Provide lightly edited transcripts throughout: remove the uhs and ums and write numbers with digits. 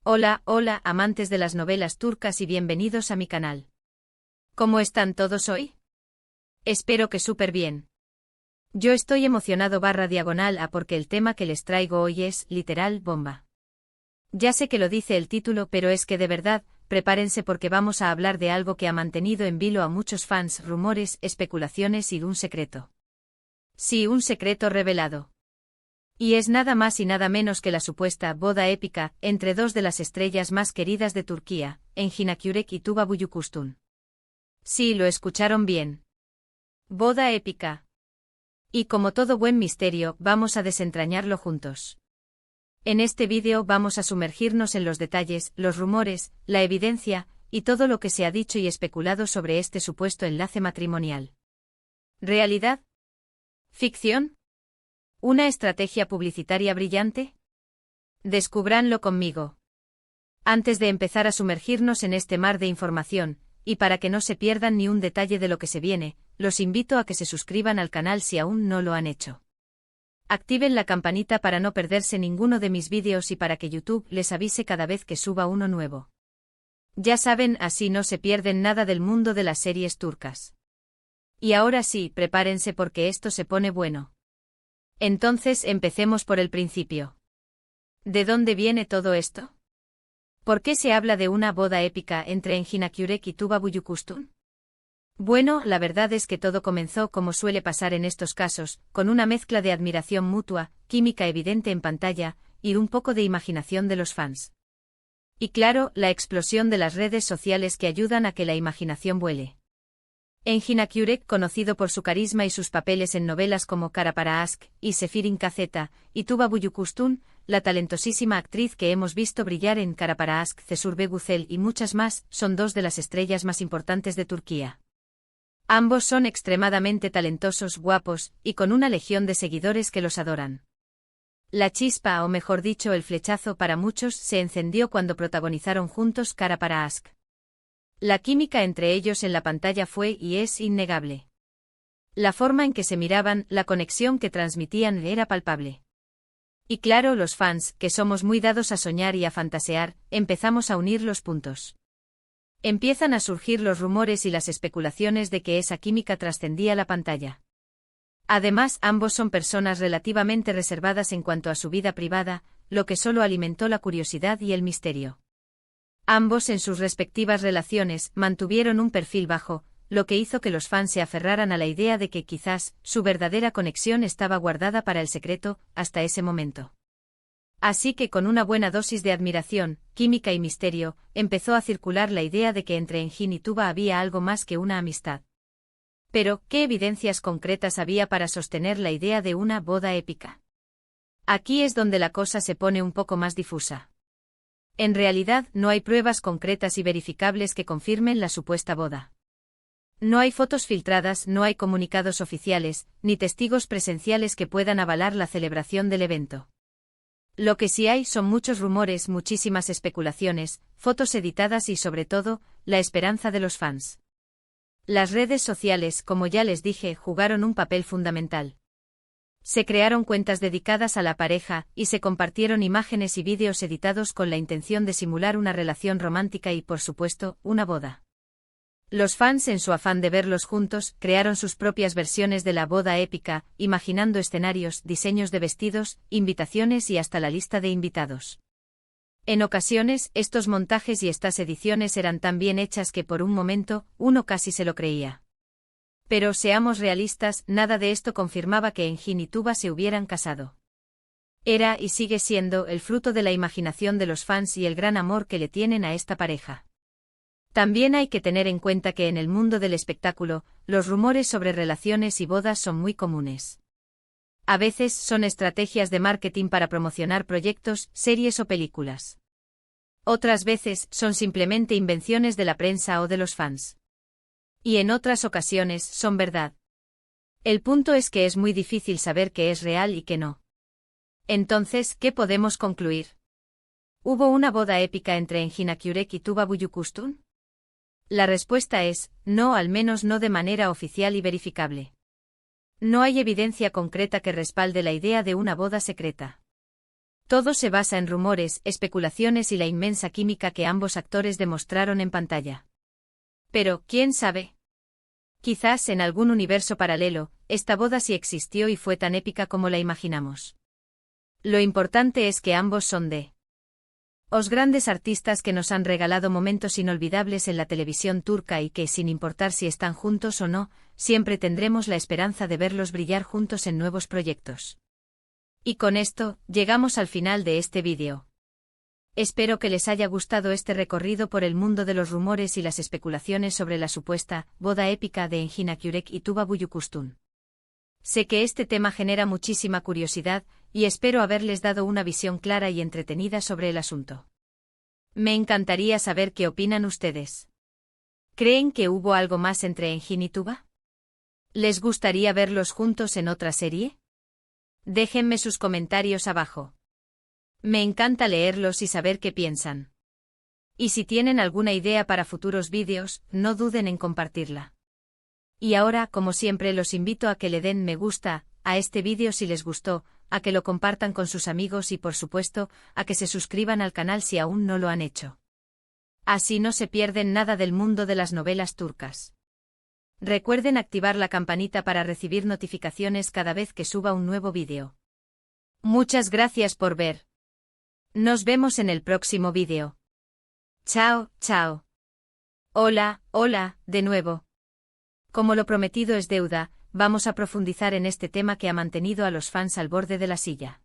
Hola, hola, amantes de las novelas turcas y bienvenidos a mi canal. ¿Cómo están todos hoy? Espero que súper bien. Yo estoy emocionado /diagonal porque el tema que les traigo hoy es, literal, bomba. Ya sé que lo dice el título, pero es que de verdad, prepárense porque vamos a hablar de algo que ha mantenido en vilo a muchos fans, rumores, especulaciones y un secreto. Sí, un secreto revelado. Y es nada más y nada menos que la supuesta boda épica entre dos de las estrellas más queridas de Turquía, Engin Akyürek y Tuba Büyüküstün. Sí, lo escucharon bien. Boda épica. Y como todo buen misterio, vamos a desentrañarlo juntos. En este vídeo vamos a sumergirnos en los detalles, los rumores, la evidencia, y todo lo que se ha dicho y especulado sobre este supuesto enlace matrimonial. ¿Realidad? ¿Ficción? ¿Una estrategia publicitaria brillante? Descúbranlo conmigo. Antes de empezar a sumergirnos en este mar de información, y para que no se pierdan ni un detalle de lo que se viene, los invito a que se suscriban al canal si aún no lo han hecho. Activen la campanita para no perderse ninguno de mis vídeos y para que YouTube les avise cada vez que suba uno nuevo. Ya saben, así no se pierden nada del mundo de las series turcas. Y ahora sí, prepárense porque esto se pone bueno. Entonces empecemos por el principio. ¿De dónde viene todo esto? ¿Por qué se habla de una boda épica entre Engin Akyürek y Tuba Büyüküstün? Bueno, la verdad es que todo comenzó como suele pasar en estos casos, con una mezcla de admiración mutua, química evidente en pantalla, y un poco de imaginación de los fans. Y claro, la explosión de las redes sociales que ayudan a que la imaginación vuele. Engin Akyürek, conocido por su carisma y sus papeles en novelas como Kara para Aşk y Sefirin Kazeta, y Tuba Büyüküstün, la talentosísima actriz que hemos visto brillar en Kara para Aşk, Cesur Güzel y muchas más, son dos de las estrellas más importantes de Turquía. Ambos son extremadamente talentosos, guapos, y con una legión de seguidores que los adoran. La chispa, o mejor dicho el flechazo para muchos, se encendió cuando protagonizaron juntos Kara para Aşk. La química entre ellos en la pantalla fue y es innegable. La forma en que se miraban, la conexión que transmitían era palpable. Y claro, los fans, que somos muy dados a soñar y a fantasear, empezamos a unir los puntos. Empiezan a surgir los rumores y las especulaciones de que esa química trascendía la pantalla. Además, ambos son personas relativamente reservadas en cuanto a su vida privada, lo que solo alimentó la curiosidad y el misterio. Ambos en sus respectivas relaciones mantuvieron un perfil bajo, lo que hizo que los fans se aferraran a la idea de que quizás su verdadera conexión estaba guardada para el secreto hasta ese momento. Así que con una buena dosis de admiración, química y misterio, empezó a circular la idea de que entre Engin y Tuba había algo más que una amistad. Pero, ¿qué evidencias concretas había para sostener la idea de una boda épica? Aquí es donde la cosa se pone un poco más difusa. En realidad, no hay pruebas concretas y verificables que confirmen la supuesta boda. No hay fotos filtradas, no hay comunicados oficiales, ni testigos presenciales que puedan avalar la celebración del evento. Lo que sí hay son muchos rumores, muchísimas especulaciones, fotos editadas y sobre todo, la esperanza de los fans. Las redes sociales, como ya les dije, jugaron un papel fundamental. Se crearon cuentas dedicadas a la pareja, y se compartieron imágenes y vídeos editados con la intención de simular una relación romántica y, por supuesto, una boda. Los fans, en su afán de verlos juntos, crearon sus propias versiones de la boda épica, imaginando escenarios, diseños de vestidos, invitaciones y hasta la lista de invitados. En ocasiones, estos montajes y estas ediciones eran tan bien hechas que por un momento, uno casi se lo creía. Pero seamos realistas, nada de esto confirmaba que Engin y Tuba se hubieran casado. Era y sigue siendo el fruto de la imaginación de los fans y el gran amor que le tienen a esta pareja. También hay que tener en cuenta que en el mundo del espectáculo, los rumores sobre relaciones y bodas son muy comunes. A veces son estrategias de marketing para promocionar proyectos, series o películas. Otras veces son simplemente invenciones de la prensa o de los fans. Y en otras ocasiones son verdad. El punto es que es muy difícil saber qué es real y qué no. Entonces, ¿qué podemos concluir? ¿Hubo una boda épica entre Engin Akyürek y Tuba Büyüküstün? La respuesta es, no, al menos no de manera oficial y verificable. No hay evidencia concreta que respalde la idea de una boda secreta. Todo se basa en rumores, especulaciones y la inmensa química que ambos actores demostraron en pantalla. Pero, ¿quién sabe? Quizás en algún universo paralelo, esta boda sí existió y fue tan épica como la imaginamos. Lo importante es que ambos son de los grandes artistas que nos han regalado momentos inolvidables en la televisión turca y que, sin importar si están juntos o no, siempre tendremos la esperanza de verlos brillar juntos en nuevos proyectos. Y con esto, llegamos al final de este vídeo. Espero que les haya gustado este recorrido por el mundo de los rumores y las especulaciones sobre la supuesta boda épica de Engin Akyurek y Tuba Büyüküstün. Sé que este tema genera muchísima curiosidad, y espero haberles dado una visión clara y entretenida sobre el asunto. Me encantaría saber qué opinan ustedes. ¿Creen que hubo algo más entre Engin y Tuba? ¿Les gustaría verlos juntos en otra serie? Déjenme sus comentarios abajo. Me encanta leerlos y saber qué piensan. Y si tienen alguna idea para futuros vídeos, no duden en compartirla. Y ahora, como siempre, los invito a que le den me gusta a este vídeo si les gustó, a que lo compartan con sus amigos y, por supuesto, a que se suscriban al canal si aún no lo han hecho. Así no se pierden nada del mundo de las novelas turcas. Recuerden activar la campanita para recibir notificaciones cada vez que suba un nuevo vídeo. Muchas gracias por ver. Nos vemos en el próximo vídeo. Chao, chao. Hola, hola, de nuevo. Como lo prometido es deuda, vamos a profundizar en este tema que ha mantenido a los fans al borde de la silla.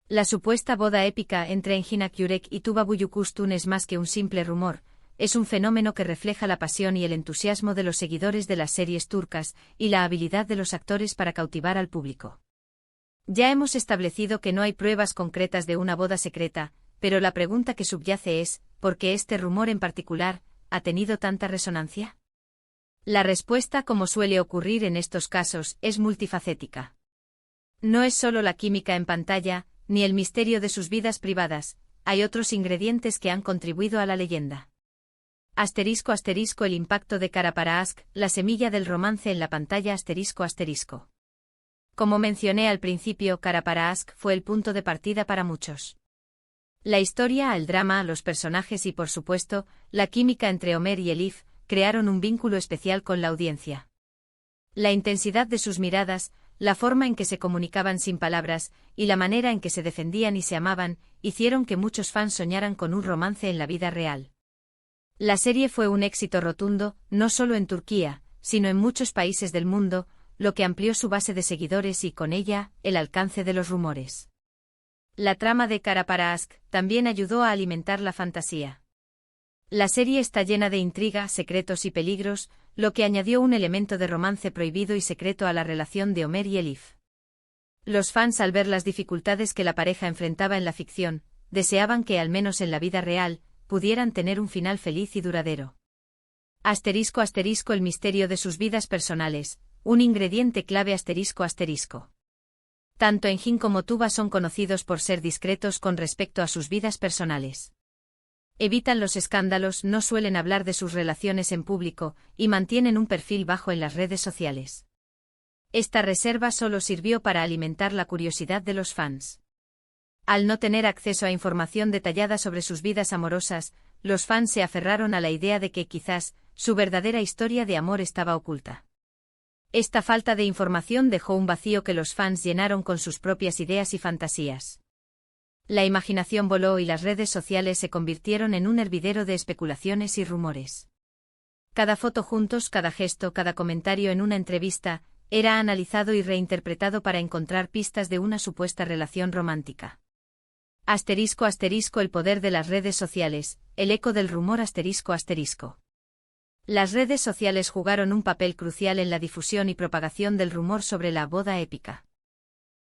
La supuesta boda épica entre Engin Akyurek y Tuba Büyüküstün es más que un simple rumor, es un fenómeno que refleja la pasión y el entusiasmo de los seguidores de las series turcas y la habilidad de los actores para cautivar al público. Ya hemos establecido que no hay pruebas concretas de una boda secreta, pero la pregunta que subyace es, ¿por qué este rumor en particular ha tenido tanta resonancia? La respuesta, como suele ocurrir en estos casos, es multifacética. No es solo la química en pantalla, ni el misterio de sus vidas privadas, hay otros ingredientes que han contribuido a la leyenda. Asterisco asterisco el impacto de Karaparask, la semilla del romance en la pantalla asterisco asterisco. Como mencioné al principio, Karaparask fue el punto de partida para muchos. La historia, el drama, los personajes y, por supuesto, la química entre Ömer y Elif crearon un vínculo especial con la audiencia. La intensidad de sus miradas, la forma en que se comunicaban sin palabras, y la manera en que se defendían y se amaban, hicieron que muchos fans soñaran con un romance en la vida real. La serie fue un éxito rotundo, no solo en Turquía, sino en muchos países del mundo, lo que amplió su base de seguidores y, con ella, el alcance de los rumores. La trama de Karaparask también ayudó a alimentar la fantasía. La serie está llena de intriga, secretos y peligros, lo que añadió un elemento de romance prohibido y secreto a la relación de Ömer y Elif. Los fans, al ver las dificultades que la pareja enfrentaba en la ficción, deseaban que, al menos en la vida real, pudieran tener un final feliz y duradero. Asterisco asterisco el misterio de sus vidas personales, un ingrediente clave asterisco asterisco. Tanto Engin como Tuba son conocidos por ser discretos con respecto a sus vidas personales. Evitan los escándalos, no suelen hablar de sus relaciones en público, y mantienen un perfil bajo en las redes sociales. Esta reserva solo sirvió para alimentar la curiosidad de los fans. Al no tener acceso a información detallada sobre sus vidas amorosas, los fans se aferraron a la idea de que quizás su verdadera historia de amor estaba oculta. Esta falta de información dejó un vacío que los fans llenaron con sus propias ideas y fantasías. La imaginación voló y las redes sociales se convirtieron en un hervidero de especulaciones y rumores. Cada foto juntos, cada gesto, cada comentario en una entrevista, era analizado y reinterpretado para encontrar pistas de una supuesta relación romántica. Asterisco asterisco el poder de las redes sociales, el eco del rumor asterisco asterisco. Las redes sociales jugaron un papel crucial en la difusión y propagación del rumor sobre la boda épica.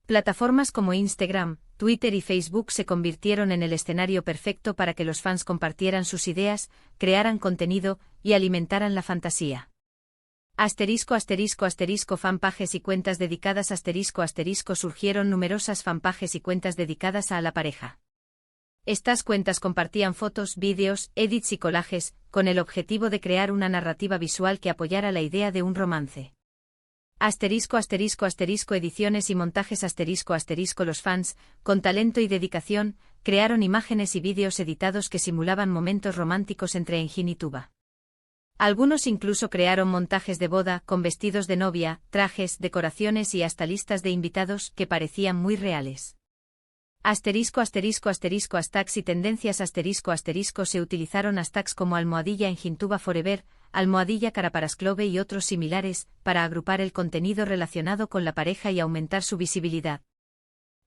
Plataformas como Instagram, Twitter y Facebook se convirtieron en el escenario perfecto para que los fans compartieran sus ideas, crearan contenido y alimentaran la fantasía. Asterisco asterisco asterisco fanpages y cuentas dedicadas asterisco asterisco surgieron numerosas fanpages y cuentas dedicadas a la pareja. Estas cuentas compartían fotos, vídeos, edits y collages, con el objetivo de crear una narrativa visual que apoyara la idea de un romance. Asterisco asterisco asterisco ediciones y montajes asterisco asterisco los fans, con talento y dedicación, crearon imágenes y vídeos editados que simulaban momentos románticos entre Engin y Tuba. Algunos incluso crearon montajes de boda, con vestidos de novia, trajes, decoraciones y hasta listas de invitados que parecían muy reales. Asterisco asterisco asterisco hashtags y tendencias asterisco asterisco se utilizaron hashtags como almohadilla Engin Tuba Forever, almohadilla Caraparasclove y otros similares, para agrupar el contenido relacionado con la pareja y aumentar su visibilidad.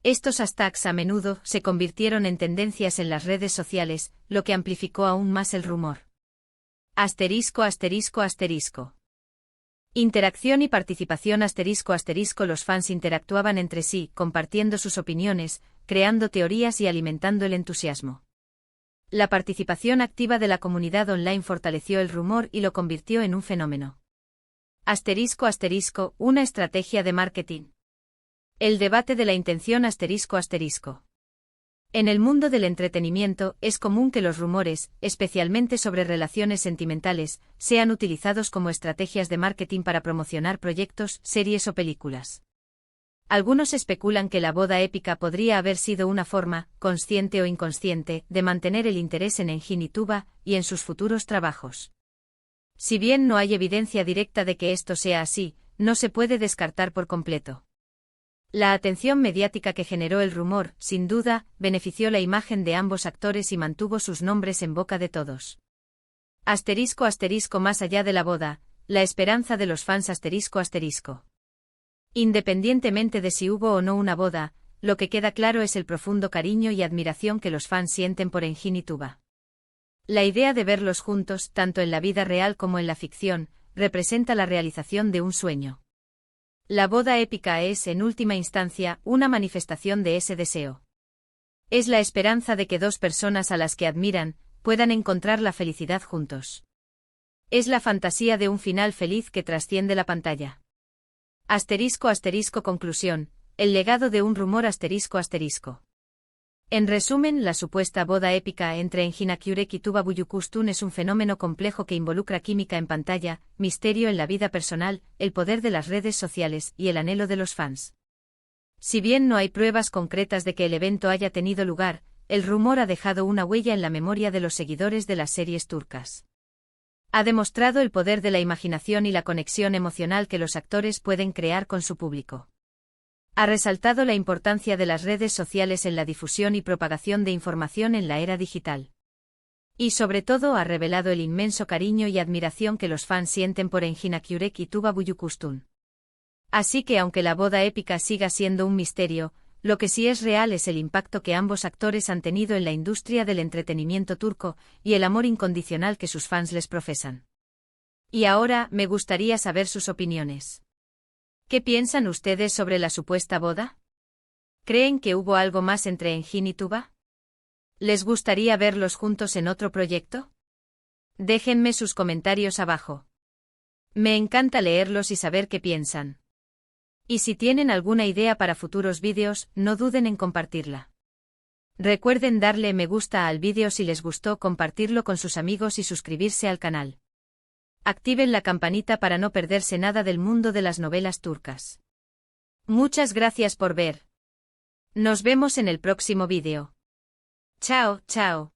Estos hashtags a menudo se convirtieron en tendencias en las redes sociales, lo que amplificó aún más el rumor. Asterisco asterisco asterisco. Interacción y participación asterisco asterisco los fans interactuaban entre sí, compartiendo sus opiniones, creando teorías y alimentando el entusiasmo. La participación activa de la comunidad online fortaleció el rumor y lo convirtió en un fenómeno. Asterisco asterisco, una estrategia de marketing. El debate de la intención asterisco asterisco. En el mundo del entretenimiento, es común que los rumores, especialmente sobre relaciones sentimentales, sean utilizados como estrategias de marketing para promocionar proyectos, series o películas. Algunos especulan que la boda épica podría haber sido una forma, consciente o inconsciente, de mantener el interés en Engin y Tuba, y en sus futuros trabajos. Si bien no hay evidencia directa de que esto sea así, no se puede descartar por completo. La atención mediática que generó el rumor, sin duda, benefició la imagen de ambos actores y mantuvo sus nombres en boca de todos. Asterisco asterisco más allá de la boda, la esperanza de los fans asterisco asterisco. Independientemente de si hubo o no una boda, lo que queda claro es el profundo cariño y admiración que los fans sienten por Engin y Tuba. La idea de verlos juntos, tanto en la vida real como en la ficción, representa la realización de un sueño. La boda épica es, en última instancia, una manifestación de ese deseo. Es la esperanza de que dos personas a las que admiran, puedan encontrar la felicidad juntos. Es la fantasía de un final feliz que trasciende la pantalla. Asterisco asterisco conclusión, el legado de un rumor asterisco asterisco. En resumen, la supuesta boda épica entre Engin Akyurek y Tuba Büyüküstün es un fenómeno complejo que involucra química en pantalla, misterio en la vida personal, el poder de las redes sociales y el anhelo de los fans. Si bien no hay pruebas concretas de que el evento haya tenido lugar, el rumor ha dejado una huella en la memoria de los seguidores de las series turcas. Ha demostrado el poder de la imaginación y la conexión emocional que los actores pueden crear con su público. Ha resaltado la importancia de las redes sociales en la difusión y propagación de información en la era digital. Y sobre todo ha revelado el inmenso cariño y admiración que los fans sienten por Engin Akyurek y Tuba Büyüküstün. Así que aunque la boda épica siga siendo un misterio, lo que sí es real es el impacto que ambos actores han tenido en la industria del entretenimiento turco, y el amor incondicional que sus fans les profesan. Y ahora, me gustaría saber sus opiniones. ¿Qué piensan ustedes sobre la supuesta boda? ¿Creen que hubo algo más entre Engin y Tuba? ¿Les gustaría verlos juntos en otro proyecto? Déjenme sus comentarios abajo. Me encanta leerlos y saber qué piensan. Y si tienen alguna idea para futuros vídeos, no duden en compartirla. Recuerden darle me gusta al vídeo si les gustó, compartirlo con sus amigos y suscribirse al canal. Activen la campanita para no perderse nada del mundo de las novelas turcas. Muchas gracias por ver. Nos vemos en el próximo vídeo. Chao, chao.